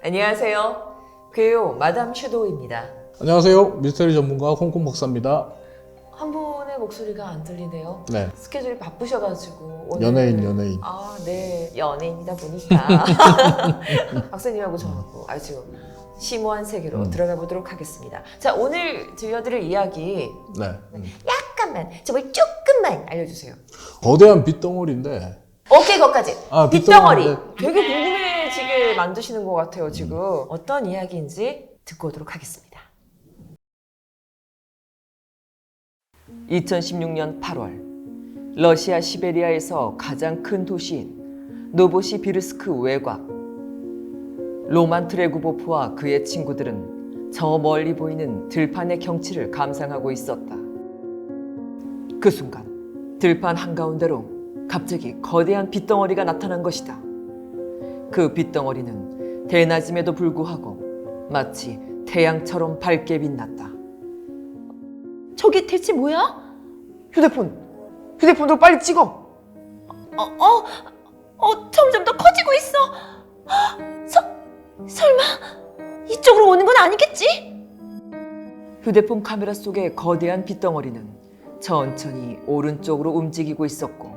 안녕하세요. 괴요 마담 슈도우입니다. 안녕하세요. 미스터리 전문가 홍콩 박사입니다. 한 분의 목소리가 안 들리네요. 네. 스케줄이 바쁘셔가지고 오늘 연예인. 아, 네. 연예인이다 보니까 박사님하고 저하고 아주 심오한 세계로 들어가 보도록 하겠습니다. 자, 오늘 들려드릴 이야기 네. 약간만, 정말 조금만 알려주세요. 거대한 빗덩어리인데. 오케이, 거기까지. 아, 빗덩어리. 빗덩어리인데. 되게 궁금해지게 만드시는 것 같아요, 지금. 어떤 이야기인지 듣고 오도록 하겠습니다. 2016년 8월, 러시아 시베리아에서 가장 큰 도시인 노보시비르스크 외곽. 로만 트레구보프와 그의 친구들은 저 멀리 보이는 들판의 경치를 감상하고 있었다. 그 순간 들판 한가운데로 갑자기 거대한 빗덩어리가 나타난 것이다. 그 빗덩어리는 대낮임에도 불구하고 마치 태양처럼 밝게 빛났다. 저게 대체 뭐야? 휴대폰으로 빨리 찍어. 점점 더 커지고 있어. 설마 이쪽으로 오는 건 아니겠지? 휴대폰 카메라 속의 거대한 빗덩어리는 천천히 오른쪽으로 움직이고 있었고,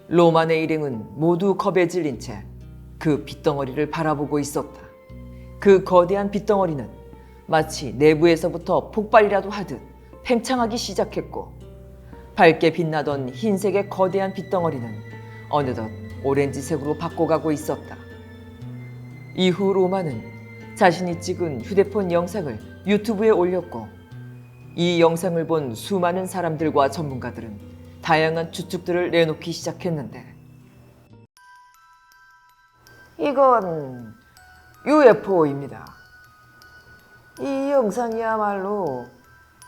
로만의 일행은 모두 겁에 질린 채 그 빗덩어리를 바라보고 있었다. 그 거대한 빗덩어리는 마치 내부에서부터 폭발이라도 하듯 팽창하기 시작했고, 밝게 빛나던 흰색의 거대한 빗덩어리는 어느덧 오렌지색으로 바꿔가고 있었다. 이후 로마는 자신이 찍은 휴대폰 영상을 유튜브에 올렸고, 이 영상을 본 수많은 사람들과 전문가들은 다양한 추측들을 내놓기 시작했는데, 이건 UFO입니다. 이 영상이야말로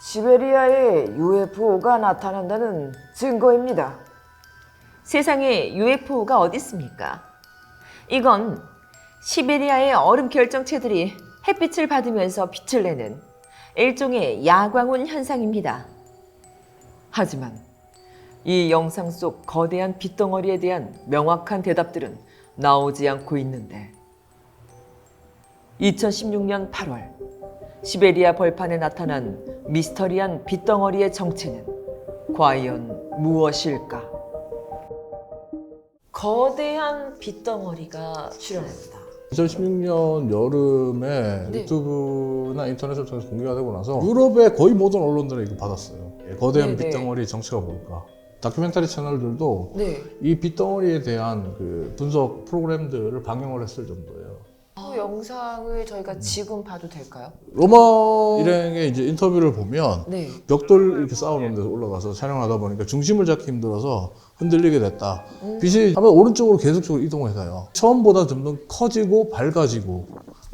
시베리아에 UFO가 나타난다는 증거입니다. 세상에 UFO가 어디 있습니까? 이건 시베리아의 얼음 결정체들이 햇빛을 받으면서 빛을 내는 일종의 야광운 현상입니다. 하지만 이 영상 속 거대한 빗덩어리에 대한 명확한 대답들은 나오지 않고 있는데, 2016년 8월 시베리아 벌판에 나타난 미스터리한 빗덩어리의 정체는 과연 무엇일까? 거대한 빗덩어리가 출현합니다. 2016년 여름에 네. 유튜브나 인터넷을 통해서 공개가 되고 나서 유럽의 거의 모든 언론들이 이거 받았어요. 거대한 네, 빗덩어리의 정체가 뭘까? 다큐멘터리 채널들도 네. 이 빗덩어리에 대한 그 분석 프로그램들을 방영을 했을 정도예요. 그 영상을 저희가 지금 봐도 될까요? 로마 일행의 이제 인터뷰를 보면 네. 벽돌 이렇게 쌓아놓은 데서 올라가서 촬영하다 보니까 중심을 잡기 힘들어서 흔들리게 됐다. 빛이 하면 오른쪽으로 계속적으로 이동을 해요. 처음보다 점점 커지고 밝아지고,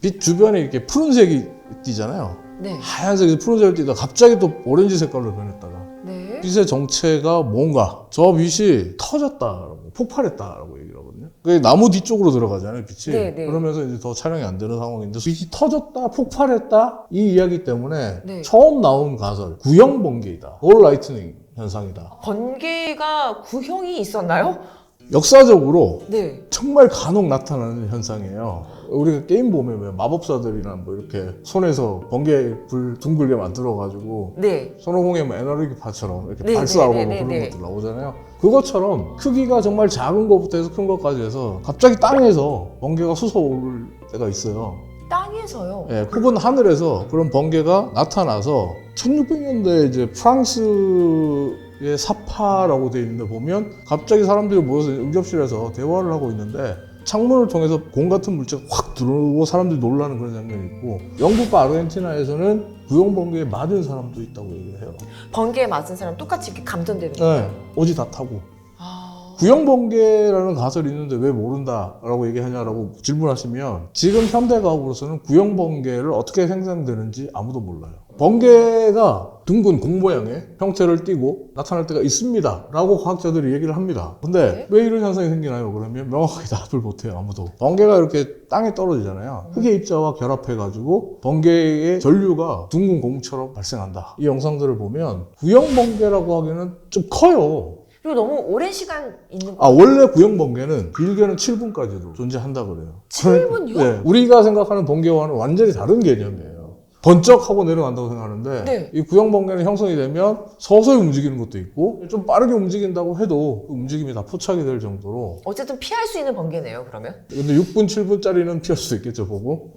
빛 주변에 이렇게 푸른색이 띄잖아요. 네. 하얀색에서 푸른색을 띄다가 갑자기 또 오렌지 색깔로 변했다가, 네. 빛의 정체가 뭔가, 저 빛이 터졌다라고, 폭발했다라고 얘기를 하거든요. 그게 나무 뒤쪽으로 들어가잖아요, 빛이. 네, 네. 그러면서 이제 더 촬영이 안 되는 상황인데, 빛이 터졌다, 폭발했다, 이 이야기 때문에 네. 처음 나온 가설, 구형 번개이다, 볼 라이트닝 현상이다. 번개가 구형이 있었나요? 역사적으로 네. 정말 간혹 나타나는 현상이에요. 우리가 게임 보면 왜 마법사들이나 뭐 이렇게 손에서 번개 불 둥글게 만들어가지고 네. 손오공의 뭐 에너지파처럼 이렇게 네, 발사하고 네, 뭐 네, 그런 네. 것들 나오잖아요. 그것처럼 크기가 정말 작은 것부터 해서 큰 것까지 해서 갑자기 땅에서 번개가 솟아오를 때가 있어요. 땅에서요? 예, 혹은 하늘에서 그런 번개가 나타나서 1600년대에 이제 프랑스의 사파라고 되어 있는데 보면 갑자기 사람들이 모여서 응접실에서 대화를 하고 있는데 창문을 통해서 공 같은 물체가 확 들어오고 사람들이 놀라는 그런 장면이 있고, 영국과 아르헨티나에서는 구형 번개에 맞은 사람도 있다고 얘기를 해요. 번개에 맞은 사람 똑같이 이렇게 감전되는 네, 거예요? 오지 다 타고. 아... 구형 번개라는 가설이 있는데 왜 모른다라고 얘기하냐라고 질문하시면, 지금 현대과학으로서는 구형 번개를 어떻게 생성되는지 아무도 몰라요. 번개가 둥근 공 모양의 형태를 띠고 나타날 때가 있습니다 라고 과학자들이 얘기를 합니다. 근데 네? 왜 이런 현상이 생기나요? 그러면 명확하게 답을 못해요, 아무도. 번개가 이렇게 땅에 떨어지잖아요. 흙의 입자와 결합해가지고 번개의 전류가 둥근 공처럼 발생한다. 이 영상들을 보면 구형 번개라고 하기에는 좀 커요. 그리고 너무 오랜 시간 있는 거. 아, 원래 구형 번개는 길게는 7분까지도 존재한다 그래요. 7분이요? 네, 우리가 생각하는 번개와는 완전히 다른 개념이에요. 번쩍하고 내려간다고 생각하는데 네. 이 구형 번개는 형성이 되면 서서히 움직이는 것도 있고 좀 빠르게 움직인다고 해도 그 움직임이 다 포착이 될 정도로. 어쨌든 피할 수 있는 번개네요, 그러면. 근데 6분, 7분짜리는 피할 수 있겠죠, 보고.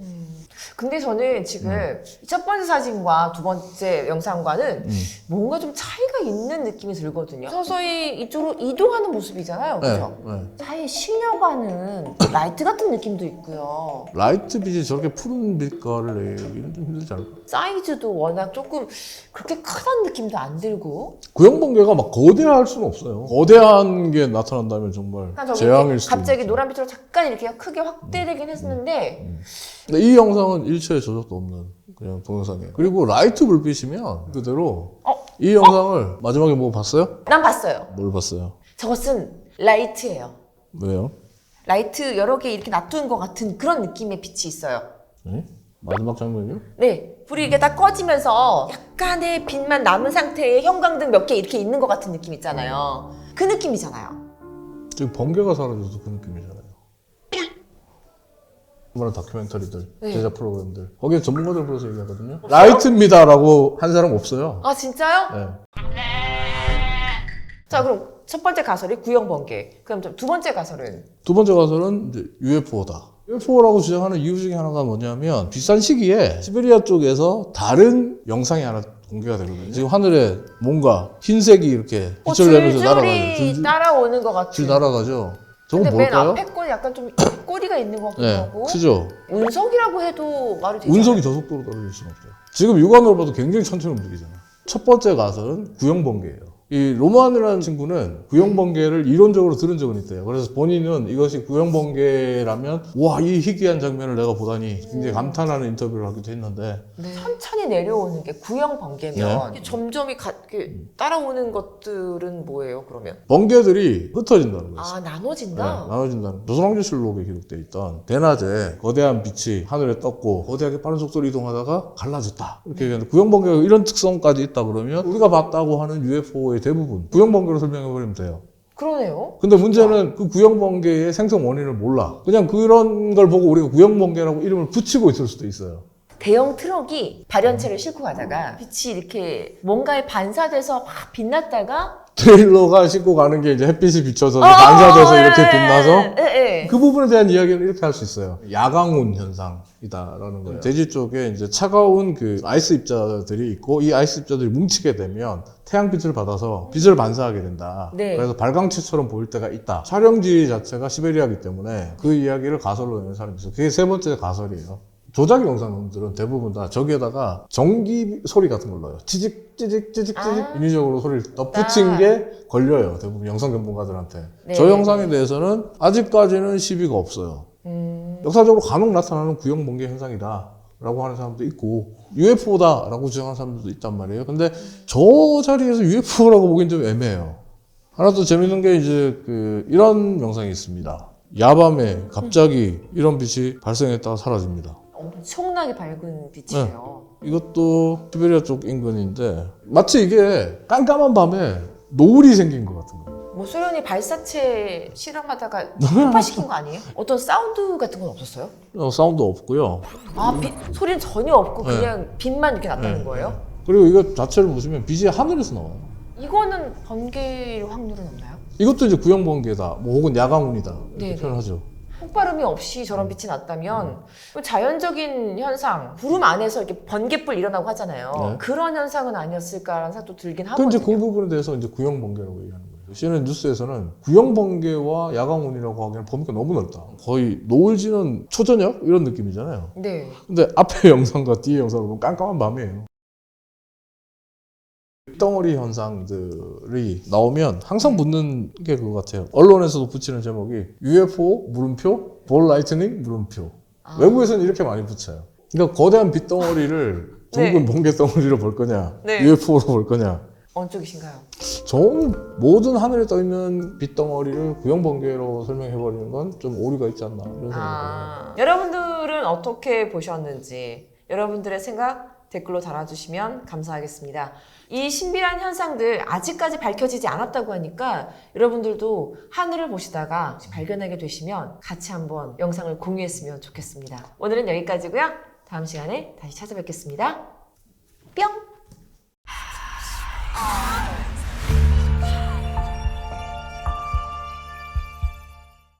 근데 저는 지금 첫 번째 사진과 두 번째 영상과는 음. 뭔가 좀 차이가 있는 느낌이 들거든요. 서서히 이쪽으로 이동하는 모습이잖아요. 그죠? 네. 차에 실려가는 라이트 같은 느낌도 있고요. 라이트 빛이 저렇게 푸른 빛깔을 내기는 좀 힘들지 않을까? 사이즈도 워낙 조금 그렇게 크다는 느낌도 안 들고. 구형 번개가 막 거대할 수는 없어요. 거대한 게 나타난다면 정말 약간 저기 재앙일 이렇게 수도 갑자기 있죠. 노란빛으로 잠깐 이렇게 크게 확대되긴 했었는데 근데 이 영상은 일체의 저작도 없는 그냥 동영상이에요. 그리고 라이트 불빛이면 그대로 이 영상을 마지막에 뭐 봤어요? 난 봤어요. 뭘 봤어요? 저것은 라이트예요. 왜요? 라이트 여러 개 이렇게 놔둔 것 같은 그런 느낌의 빛이 있어요. 네? 마지막 장면이요? 네. 불이 이게 딱 꺼지면서 약간의 빛만 남은 상태의 형광등 몇 개 이렇게 있는 것 같은 느낌 있잖아요. 그 느낌이잖아요. 지금 번개가 사라져서 그 느낌이잖아요. 수많은 다큐멘터리들, 네. 제작 프로그램들 거기에 전문가들 불러서 얘기하거든요. 라이트입니다라고 한 사람 없어요. 아 진짜요? 네. 자 그럼 첫 번째 가설이 구형 번개. 그럼 두 번째 가설은? 두 번째 가설은 이제 UFO다. UFO라고 주장하는 이유 중에 하나가 뭐냐면 비슷한 시기에 시베리아 쪽에서 다른 영상이 하나 공개가 되거든요. 지금 하늘에 뭔가 흰색이 이렇게 빛을 내면서 날아가요. 줄줄이 따라오는 것 같은. 줄 날아가죠. 저건 근데 맨 뭘까요? 앞에 건 약간 좀 꼬리가 있는 것 같기도 네, 하고. 크죠. 운석이라고 해도 말이 되지 운석이 않아요? 저 속도로 떨어질 수는 없죠. 지금 육안으로 봐도 굉장히 천천히 움직이잖아요. 첫 번째 가설은 구형 번개예요. 이 로만이라는 친구는 구형 번개를 이론적으로 들은 적은 있대요. 그래서 본인은 이것이 구형 번개라면 와, 이 희귀한 장면을 내가 보다니 굉장히 감탄하는 인터뷰를 하기도 했는데 천천히 내려오는 게 구형 번개면 네. 이게 점점이 이렇게 따라오는 것들은 뭐예요 그러면? 번개들이 흩어진다는 거예요. 아 네, 나눠진다? 나눠진다는 조선왕조실록에 기록되어 있던 대낮에 거대한 빛이 하늘에 떴고 거대하게 빠른 속도로 이동하다가 갈라졌다 이렇게 얘기하는데 구형 번개가 이런 특성까지 있다 그러면 우리가 봤다고 하는 UFO의 대부분 구형 번개로 설명해버리면 돼요. 그러네요. 근데 문제는 그 구형 번개의 생성 원인을 몰라. 그냥 그런 걸 보고 우리가 구형 번개라고 이름을 붙이고 있을 수도 있어요. 대형 트럭이 발연체를 싣고 가다가 빛이 이렇게 뭔가에 반사돼서 막 빛났다가 트레일러가 싣고 가는 게 이제 햇빛이 비쳐서 반사돼서 이렇게 빛나서 예. 그 부분에 대한 이야기는 이렇게 할 수 있어요. 야광운 현상이다라는 거예요. 대지 쪽에 이제 차가운 그 아이스 입자들이 있고 이 아이스 입자들이 뭉치게 되면 태양빛을 받아서 빛을 반사하게 된다. 네. 그래서 발광체처럼 보일 때가 있다. 촬영지 자체가 시베리아이기 때문에 그 이야기를 가설로 내는 사람이 있어요. 그게 세 번째 가설이에요. 조작 영상들은 대부분 다 저기에다가 전기 소리 같은 걸 넣어요. 찌직 찌직 찌직 찌직 인위적으로 소리를 덧붙인 게 걸려요. 대부분 영상 전문가들한테. 네. 저 영상에 대해서는 아직까지는 시비가 없어요. 역사적으로 간혹 나타나는 구형 번개 현상이다 라고 하는 사람도 있고 UFO다 라고 주장하는 사람들도 있단 말이에요. 근데 저 자리에서 UFO라고 보기엔 좀 애매해요. 하나 또 재밌는 게 이제 이런 영상이 있습니다. 야밤에 갑자기 이런 빛이 발생했다가 사라집니다. 엄청나게 밝은 빛이에요. 이것도 시베리아 쪽 인근인데 마치 이게 깜깜한 밤에 노을이 생긴 것 같은 거예요. 뭐 소련이 발사체 실험하다가 폭발시킨 거 아니에요? 어떤 사운드 같은 건 없었어요? 사운드 없고요. 아, 소리는 전혀 없고 네. 그냥 빛만 이렇게 났다는 네. 거예요? 그리고 이거 자체를 보시면 빛이 하늘에서 나와요. 이거는 번개일 확률은 없나요? 이것도 이제 구형 번개다, 뭐 혹은 야광운이다 이렇게 네네. 표현하죠. 폭발음이 없이 저런 빛이 났다면 자연적인 현상, 구름 안에서 이렇게 번개불 일어나고 하잖아요. 네. 그런 현상은 아니었을까라는 생각도 들긴 그 하거든요. 이제 그 부분에 대해서 이제 구형 번개라고 얘기하는 거예요. CNN 뉴스에서는 구형 번개와 야광운이라고 하기에는 범위가 너무 넓다. 거의 노을 지는 초저녁 이런 느낌이잖아요. 네. 근데 앞에 영상과 뒤에 영상을 보면 깜깜한 밤이에요. 덩어리 현상들이 나오면 항상 붙는 게 그거 같아요. 언론에서도 붙이는 제목이 UFO 물음표, 볼 라이트닝 물음표. 외국에서는 이렇게 많이 붙여요. 그러니까 거대한 빛덩어리를 둥근 번개 덩어리로 볼 거냐, UFO로 볼 거냐. 어느 쪽이신가요? 저는 모든 하늘에 떠 있는 빛덩어리를 구형 번개로 설명해 버리는 건 좀 오류가 있지 않나 이런 생각이 들어요. 여러분들은 어떻게 보셨는지 여러분들의 생각 댓글로 달아주시면 감사하겠습니다. 이 신비한 현상들 아직까지 밝혀지지 않았다고 하니까 여러분들도 하늘을 보시다가 발견하게 되시면 같이 한번 영상을 공유했으면 좋겠습니다. 오늘은 여기까지고요. 다음 시간에 다시 찾아뵙겠습니다. 뿅!